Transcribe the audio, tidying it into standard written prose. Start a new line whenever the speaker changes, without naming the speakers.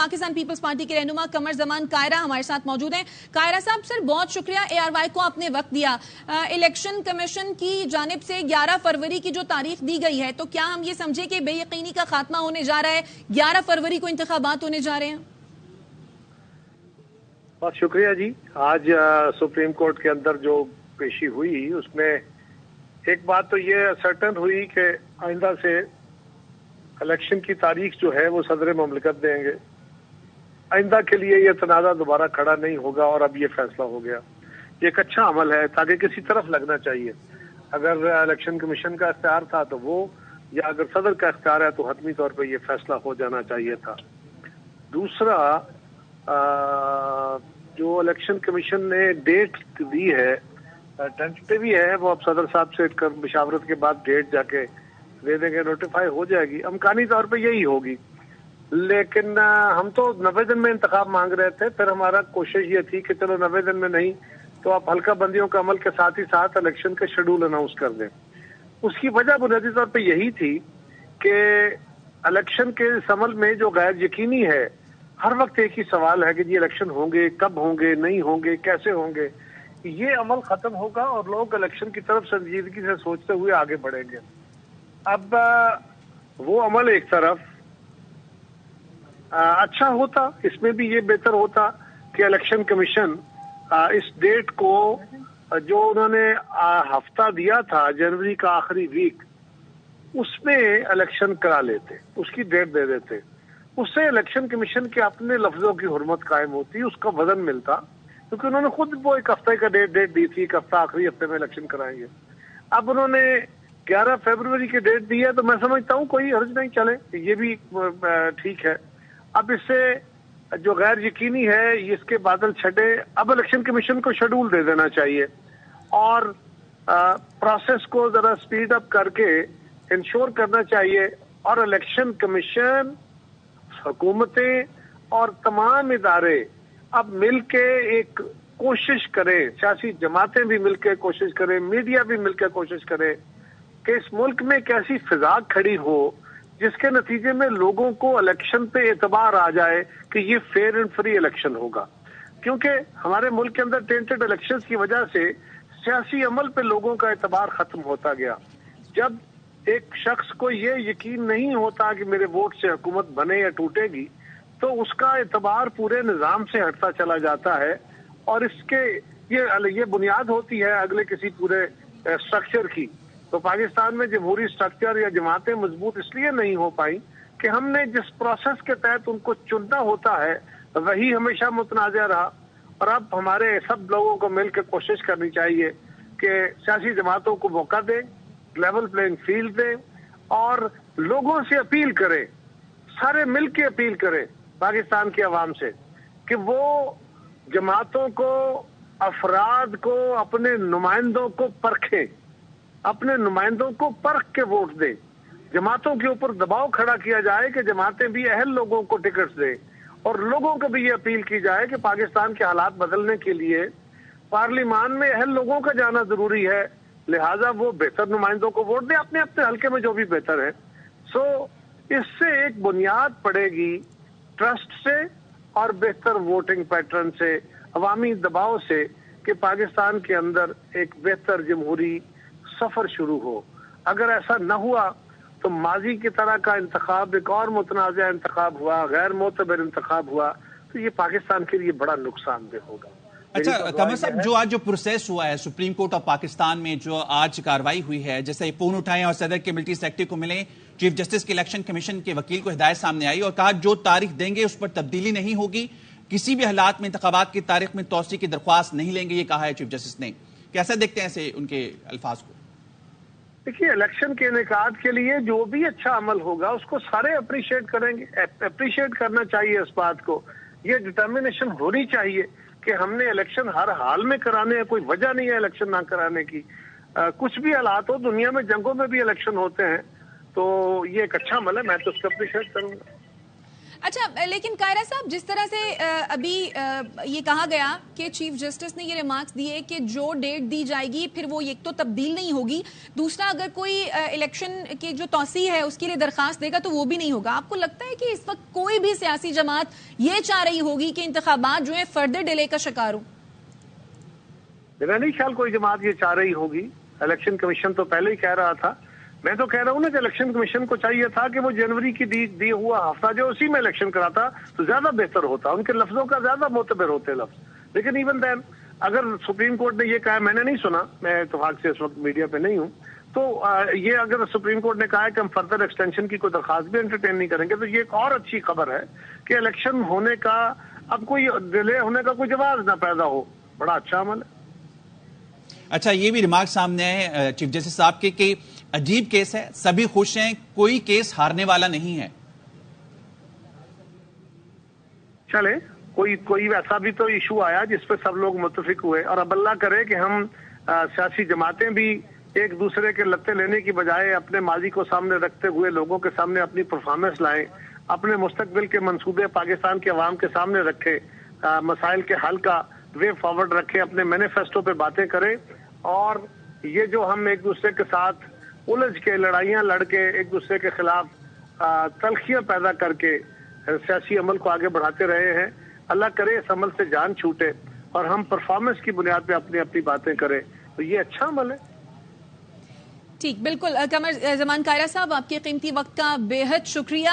Pakistan peoples party के रहनुमा कमर जमान कायरा हमारे साथ मौजूद हैं। कायरा साहब, सर बहुत शुक्रिया ARY को आपने वक्त दिया। इलेक्शन कमीशन की जानिब से 11 फरवरी की जो तारीख दी गई है, तो क्या हम ये समझे कि बेयकीनी का खात्मा होने जा रहा है, 11 फरवरी को इंतखाबात होने जा रहे हैं?
बहुत शुक्रिया जी। आज सुप्रीम कोर्ट के अंदर जो पेशी हुई उसमें एक बात तो ये सर्टन हुई कि आइंदा से इलेक्शन की तारीख जो है वो सदर मुमलिकत देंगे। आइंदा के लिए ये तनाज़ा दोबारा खड़ा नहीं होगा और अब ये फैसला हो गया। ये एक अच्छा अमल है ताकि किसी तरफ लगना चाहिए। अगर इलेक्शन कमीशन का इख्तियार था तो वो, या अगर सदर का इख्तियार है तो हतमी तौर पर ये फैसला हो जाना चाहिए था। दूसरा, जो इलेक्शन कमीशन ने डेट दी है टेंटेटिव ही है, वो अब सदर साहब से मशावरत के बाद डेट जाके दे देंगे, नोटिफाई हो जाएगी। अमकानी तौर पे यही होगी, लेकिन हम तो 90 दिन में इंतखाब मांग रहे थे। फिर हमारा कोशिश ये थी कि चलो 90 दिन में नहीं तो आप हल्का बंदियों के अमल के साथ ही साथ इलेक्शन का शेड्यूल अनाउंस कर दें। उसकी वजह बुनियादी तौर पे यही थी कि इलेक्शन के इस अमल में जो गैर यकीनी है, हर वक्त एक ही सवाल है कि जी इलेक्शन होंगे, कब होंगे, नहीं होंगे, कैसे होंगे। ये अमल खत्म होगा और लोग इलेक्शन की तरफ संजीदगी से सोचते हुए आगे बढ़ेंगे। अब वो अमल एक तरफ अच्छा होता, इसमें भी ये बेहतर होता कि इलेक्शन कमीशन इस डेट को जो उन्होंने हफ्ता दिया था जनवरी का आखिरी वीक, उसमें इलेक्शन करा लेते, उसकी डेट दे देते। उससे इलेक्शन कमीशन के अपने लफ्जों की हुर्मत कायम होती, उसका वजन मिलता, क्योंकि उन्होंने खुद वो एक हफ्ते का डेट दी थी, एक हफ्ता आखिरी हफ्ते में इलेक्शन कराएंगे। अब उन्होंने 11 फरवरी की डेट दी है, तो मैं समझता हूँ कोई हर्ज नहीं, चले, ये भी ठीक है। अब इससे जो गैर यकीनी है इसके बादल छटे, अब इलेक्शन कमीशन को शेड्यूल दे देना चाहिए और प्रोसेस को जरा स्पीड अप करके इंश्योर करना चाहिए। और इलेक्शन कमीशन, हुकूमतें और तमाम इदारे अब मिलके एक कोशिश करें, सियासी जमातें भी मिलकर कोशिश करें, मीडिया भी मिलकर कोशिश करे कि इस मुल्क में एक ऐसी फिजा खड़ी हो जिसके नतीजे में लोगों को इलेक्शन पे एतबार आ जाए कि ये फेयर एंड फ्री इलेक्शन होगा। क्योंकि हमारे मुल्क के अंदर टेंटेड इलेक्शंस की वजह से सियासी अमल पे लोगों का एतबार खत्म होता गया। जब एक शख्स को ये यकीन नहीं होता कि मेरे वोट से हुकूमत बने या टूटेगी, तो उसका एतबार पूरे निज़ाम से हटता चला जाता है और इसके ये बुनियाद होती है अगले किसी पूरे स्ट्रक्चर की। तो पाकिस्तान में जमहूरी स्ट्रक्चर या जमातें मजबूत इसलिए नहीं हो पाई कि हमने जिस प्रोसेस के तहत उनको चुनना होता है वही हमेशा मुतनाज़ा रहा। और अब हमारे सब लोगों को मिलकर कोशिश करनी चाहिए कि सियासी जमातों को मौका दें, लेवल प्लेइंग फील्ड दें और लोगों से अपील करें, सारे मिल के अपील करें पाकिस्तान की आवाम से कि वो जमातों को, अफराद को, अपने नुमाइंदों को परखें, अपने नुमाइंदों को परख के वोट दें। जमातों के ऊपर दबाव खड़ा किया जाए कि जमातें भी अहल लोगों को टिकट दें और लोगों को भी ये अपील की जाए कि पाकिस्तान के हालात बदलने के लिए पार्लियामान में अहल लोगों का जाना जरूरी है, लिहाजा वो बेहतर नुमाइंदों को वोट दें अपने अपने हल्के में जो भी बेहतर है। सो इससे एक बुनियाद पड़ेगी ट्रस्ट से और बेहतर वोटिंग पैटर्न से, अवामी दबाव से, कि पाकिस्तान के अंदर एक बेहतर जमहूरी सफर शुरू हो। अगर ऐसा न हुआ तो माजी की तरह का इंतखाब, एक और मुतनाज़ा इंतखाब हुआ, गैर मोतबर इंतखाब हुआ, तो ये पाकिस्तान के लिए बड़ा नुकसानदेह होगा।
अच्छा कमर साहब, जो आज जो प्रोसेस हुआ है सुप्रीम कोर्ट ऑफ पाकिस्तान में, जो आज कार्रवाई हुई है, जैसे फोन उठाएं और सदर के मिलिट्री सेक्रेटरी को मिले, चीफ जस्टिस के इलेक्शन कमीशन के वकील को हिदायत सामने आई और कहा जो तारीख देंगे उस पर तब्दीली नहीं होगी, किसी भी हालात में इंतखाबात की तारीख में तौसी की दरख्वास्त नहीं लेंगे, ये कहा है चीफ जस्टिस ने। कैसा देखते हैं ऐसे उनके अल्फाज को?
देखिए, इलेक्शन के इनेकाद के लिए जो भी अच्छा अमल होगा उसको सारे अप्रिशिएट करेंगे, अप्रिशिएट करना चाहिए इस बात को। ये डिटर्मिनेशन होनी चाहिए कि हमने इलेक्शन हर हाल में कराने हैं, कोई वजह नहीं है इलेक्शन ना कराने की। कुछ भी हालात हो, दुनिया में जंगों में भी इलेक्शन होते हैं, तो ये एक अच्छा अमल है, मैं तो उसका अप्रिशिएट करूंगा।
اچھا لیکن قاہرہ صاحب جس طرح سے ابھی یہ کہا گیا کہ چیف جسٹس نے یہ ریمارکس دیے کہ جو ڈیٹ دی جائے گی پھر وہ ایک تو تبدیل نہیں ہوگی، دوسرا اگر کوئی الیکشن کی جو توسیع ہے اس کے لیے درخواست دے گا تو وہ بھی نہیں ہوگا. آپ کو لگتا ہے کہ اس وقت کوئی بھی سیاسی جماعت یہ چاہ رہی ہوگی کہ انتخابات جو ہیں فردر ڈیلے کا شکار ہوں؟
میرا نہیں خیال کوئی جماعت یہ چاہ رہی ہوگی. الیکشن کمیشن تو پہلے ہی کہہ رہا تھا. میں تو کہہ رہا ہوں نا کہ الیکشن کمیشن کو چاہیے تھا کہ وہ جنوری کی دی ہوا ہفتہ جو اسی میں الیکشن کراتا تو زیادہ بہتر ہوتا. ان کے لفظوں کا زیادہ معتبر ہوتے لفظ. لیکن ایون دین اگر سپریم کورٹ نے یہ کہا، میں نے نہیں سنا، میں اتفاق سے اس وقت میڈیا پہ نہیں ہوں، تو یہ اگر سپریم کورٹ نے کہا ہے کہ ہم فردر ایکسٹینشن کی کوئی درخواست بھی انٹرٹین نہیں کریں گے تو یہ ایک اور اچھی خبر ہے کہ الیکشن ہونے کا اب کوئی ڈیلے ہونے کا کوئی جواز نہ پیدا ہو. بڑا اچھا عمل ہے.
اچھا یہ بھی ریمارک سامنے آئے چیف جسٹس صاحب کے کہ عجیب کیس ہے، سبھی خوش ہیں، کوئی کیس ہارنے والا نہیں ہے.
چلے کوئی ایسا بھی تو ایشو آیا جس پہ سب لوگ متفق ہوئے، اور اب اللہ کرے کہ ہم سیاسی جماعتیں بھی ایک دوسرے کے لتے لینے کی بجائے اپنے ماضی کو سامنے رکھتے ہوئے لوگوں کے سامنے اپنی پرفارمنس لائیں، اپنے مستقبل کے منصوبے پاکستان کے عوام کے سامنے رکھے، مسائل کے حل کا وے فارورڈ رکھے، اپنے مینیفیسٹو پہ باتیں کریں. اور یہ جو ہم ایک دوسرے کے ساتھ الجھ کے لڑائیاں لڑ کے ایک دوسرے کے خلاف تلخیاں پیدا کر کے سیاسی عمل کو آگے بڑھاتے رہے ہیں، اللہ کرے اس عمل سے جان چھوٹے اور ہم پرفارمنس کی بنیاد پہ اپنی باتیں کریں، تو یہ اچھا عمل ہے.
ٹھیک، بالکل. قمر زمان قاہرہ صاحب آپ کے قیمتی وقت کا بے حد شکریہ.